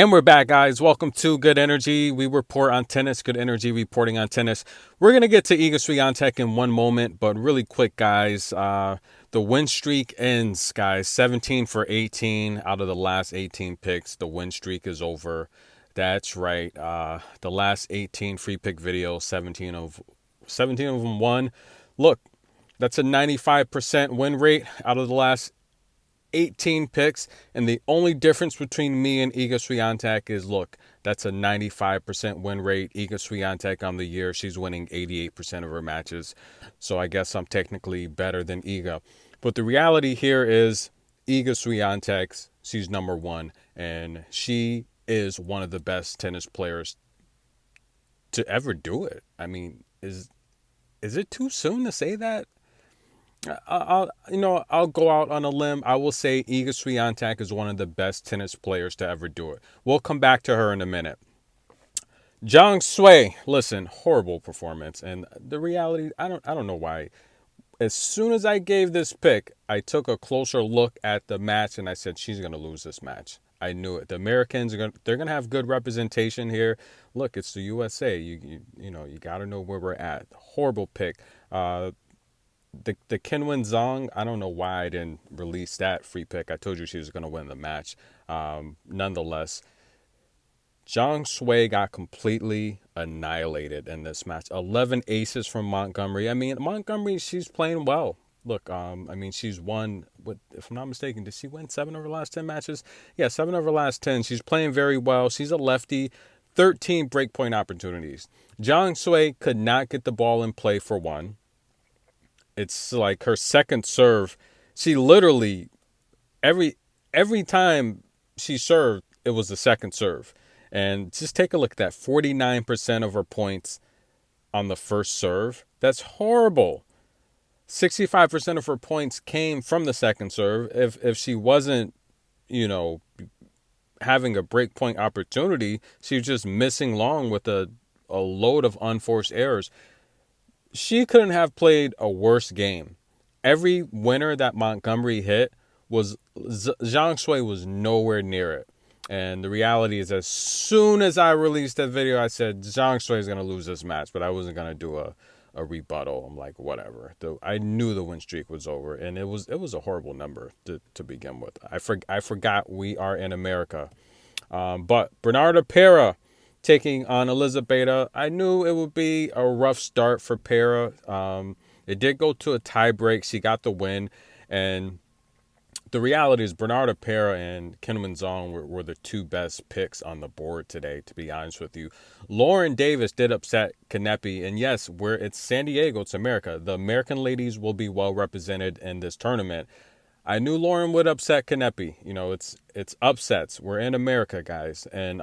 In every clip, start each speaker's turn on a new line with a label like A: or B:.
A: And we're back, guys. Welcome to Good Energy. We report on tennis. Good Energy reporting on tennis. We're going to get to Iga Swiatek in one moment, but really quick, guys. The win streak ends, guys. 17 for 18 out of the last 18 picks. The win streak is over. That's right. The last 18 free pick videos, 17 of them won. Look, that's a 95% win rate out of the last 18 picks, and the only difference between me and Iga Swiatek is, look, that's a 95% win rate. Iga Swiatek on the year, she's winning 88% of her matches, so I guess I'm technically better than Iga. But the reality here is Iga Swiatek, she's number one, and she is one of the best tennis players to ever do it. I mean, is it too soon to say that? I'll go out on a limb. I will say Iga Swiatek is one of the best tennis players to ever do it. We'll come back to her in a minute. Zhang Sui, listen, horrible performance, and the reality, I don't know why. As soon as I gave this pick, I took a closer look at the match, and I said she's gonna lose this match. I knew it. The Americans they're gonna have good representation here. Look, it's the USA. You gotta know where we're at. Horrible pick. The Kinwen Zong, I don't know why I didn't release that free pick. I told you she was going to win the match. Nonetheless, Zhang Sui got completely annihilated in this match. 11 aces from Montgomery. I mean, Montgomery, she's playing well. Look, she's won, if I'm not mistaken, did she win 7 of her last 10 matches? Yeah, 7 of her last 10. She's playing very well. She's a lefty. 13 breakpoint opportunities. Zhang Sui could not get the ball in play for one. It's like her second serve. She literally every time she served, it was the second serve. And just take a look at that. 49% of her points on the first serve. That's horrible. 65% of her points came from the second serve. If she wasn't, having a break point opportunity, she was just missing long with a load of unforced errors. She couldn't have played a worse game. Every winner that Montgomery hit was Zhang Sui was nowhere near it. And the reality is, as soon as I released that video, I said Zhang Sui is going to lose this match, but I wasn't going to do a rebuttal. I'm like, whatever. I knew the win streak was over, and it was a horrible number to begin with. I forgot we are in America. But Bernarda Pera taking on Elizabeth, I knew it would be a rough start for Pera. It did go to a tie break. She got the win. And the reality is Bernarda Pera and Kinwen Zong were the two best picks on the board today, to be honest with you. Lauren Davis did upset Kanepi. And yes, it's San Diego. It's America. The American ladies will be well represented in this tournament. I knew Lauren would upset Kanepi. It's upsets. We're in America, guys. And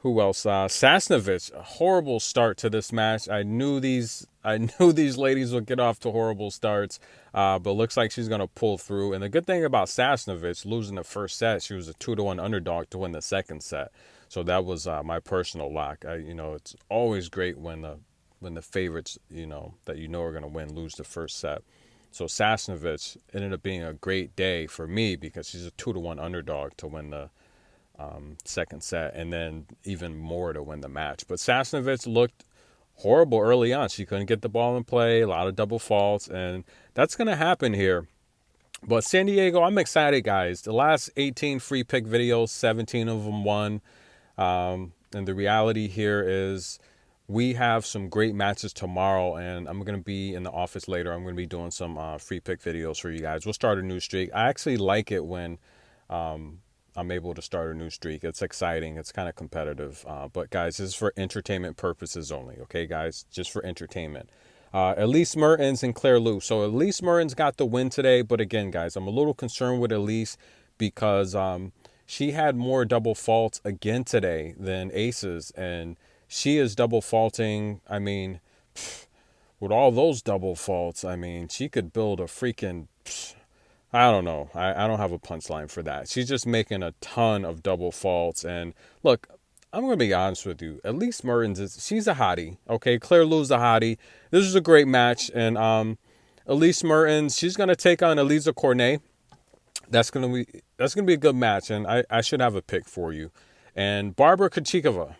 A: who else? Sasnovich, a horrible start to this match. I knew these ladies would get off to horrible starts, but looks like she's gonna pull through. And the good thing about Sasnovich losing the first set, she was a 2-1 underdog to win the second set. So that was my personal lock. It's always great when the favorites, that are gonna win, lose the first set. So Sasnovich ended up being a great day for me because she's a 2-1 underdog to win the second set, and then even more to win the match. But Sasnovich looked horrible early on. She couldn't get the ball in play, a lot of double faults, and that's going to happen here. But San Diego, I'm excited, guys. The last 18 free pick videos, 17 of them won. And the reality here is we have some great matches tomorrow, and I'm going to be in the office later. I'm going to be doing some free pick videos for you guys. We'll start a new streak. I actually like it when I'm able to start a new streak. It's exciting. It's kind of competitive. But, guys, this is for entertainment purposes only. Okay, guys? Just for entertainment. Elise Mertens and Claire Liu. So, Elise Mertens got the win today. But, again, guys, I'm a little concerned with Elise because she had more double faults again today than aces. And she is double faulting. I mean, with all those double faults, I mean, she could build a freaking... I don't know. I don't have a punchline for that. She's just making a ton of double faults. And look, I'm going to be honest with you. Elise Mertens, she's a hottie. Okay, Claire Liu's a hottie. This is a great match. And Elise Mertens, she's going to take on Elisa Cornet. That's gonna be a good match, and I should have a pick for you. And Barbora Krejcikova,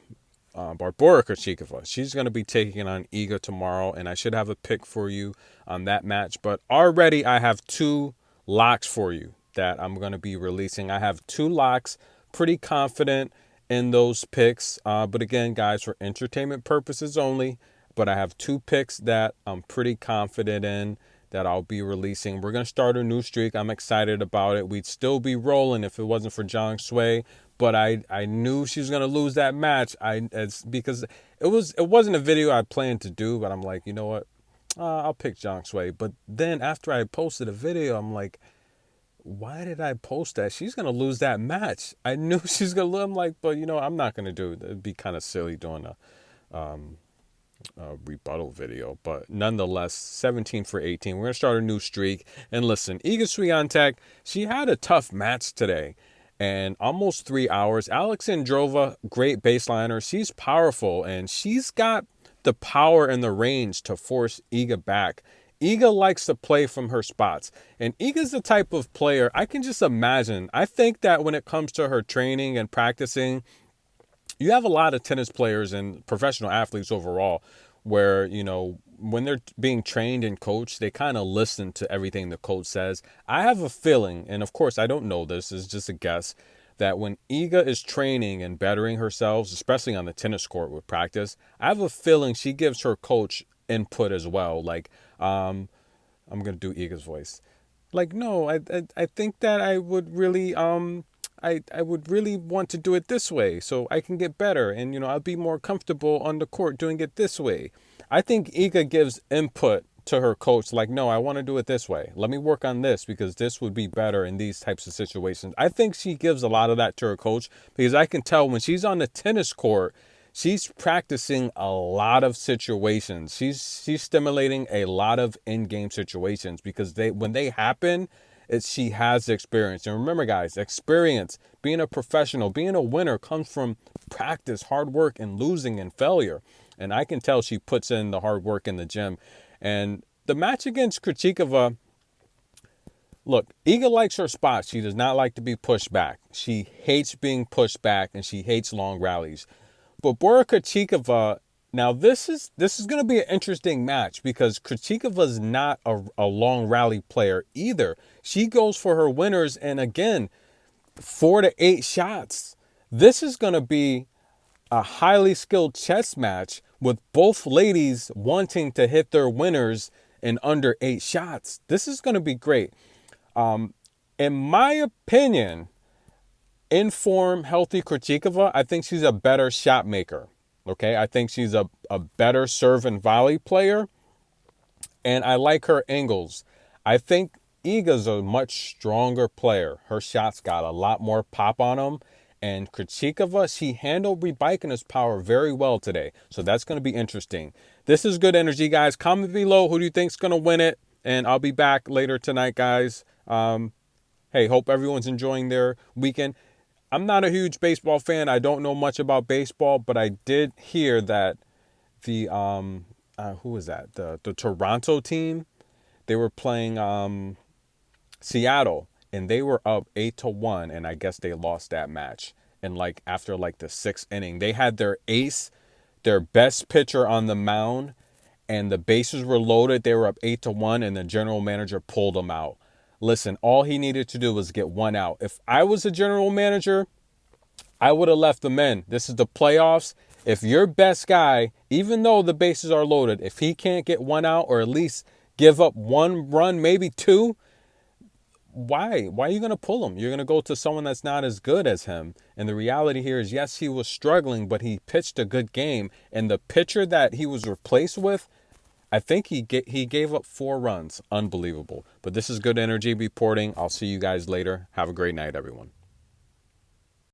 A: she's gonna be taking on Iga tomorrow, and I should have a pick for you on that match. But already I have two locks for you that I'm gonna be releasing. I have two locks, pretty confident in those picks. But again, guys, for entertainment purposes only. But I have two picks that I'm pretty confident in that I'll be releasing. We're going to start a new streak. I'm excited about it. We'd still be rolling if it wasn't for Zhang Sui, but I knew she was going to lose that match. It's because it wasn't a video I planned to do, but I'm like, you know what? I'll pick Zhang Sui. But then after I posted a video, I'm like, why did I post that? She's going to lose that match. I knew she's going to lose. I'm like, but I'm not going to do it. It'd be kind of silly doing a rebuttal video, but nonetheless, 17 for 18. We're gonna start a new streak. And listen, Iga Swiatek, she had a tough match today, and almost 3 hours. Alexandrova, great baseliner. She's powerful, and she's got the power and the range to force Iga back. Iga likes to play from her spots, and Iga's the type of player I can just imagine. I think that when it comes to her training and practicing, you have a lot of tennis players and professional athletes overall where, when they're being trained and coached, they kind of listen to everything the coach says. I have a feeling, and of course I don't know this, it's just a guess, that when Iga is training and bettering herself, especially on the tennis court with practice, I have a feeling she gives her coach input as well. Like, I'm going to do Iga's voice. Like, no, I think that I would really, I would really want to do it this way so I can get better, and I'll be more comfortable on the court doing it this way. I think Iga gives input to her coach, like, no, I want to do it this way. Let me work on this because this would be better in these types of situations. I think she gives a lot of that to her coach because I can tell when she's on the tennis court, she's practicing a lot of situations. She's stimulating a lot of in-game situations because when they happen, she has the experience. And remember, guys, experience, being a professional, being a winner comes from practice, hard work, and losing and failure. And I can tell she puts in the hard work in the gym. And the match against Krejcikova, look, Iga likes her spots. She does not like to be pushed back. She hates being pushed back, and she hates long rallies. But Barbora Krejcikova, now this is going to be an interesting match because Krejcikova is not a long rally player either. She goes for her winners, and again, 4 to 8 shots. This is going to be a highly skilled chess match with both ladies wanting to hit their winners in under 8 shots. This is going to be great. In my opinion, in form, healthy Krejcikova, I think she's a better shot maker. Okay, I think she's a better serve and volley player, and I like her angles. I think Iga's a much stronger player. Her shots got a lot more pop on them, and Krejcikova, she handled Rybakina's power very well today, so that's going to be interesting. This is good energy, guys. Comment below who do you think's going to win it, and I'll be back later tonight, guys. Hey, hope everyone's enjoying their weekend. I'm not a huge baseball fan. I don't know much about baseball, but I did hear that the who was that? The Toronto team, they were playing Seattle, and they were up 8-1, and I guess they lost that match. And after the 6th inning, they had their ace, their best pitcher on the mound, and the bases were loaded. They were up 8-1, and the general manager pulled them out. Listen, all he needed to do was get one out. If I was a general manager, I would have left them in. This is the playoffs. If your best guy, even though the bases are loaded, if he can't get one out or at least give up one run, maybe two, why are you going to pull him? You're going to go to someone that's not as good as him. And the reality here is, yes, he was struggling, but he pitched a good game. And the pitcher that he was replaced with, I think he gave up 4 runs. Unbelievable. But this is good energy reporting. I'll see you guys later. Have a great night, everyone.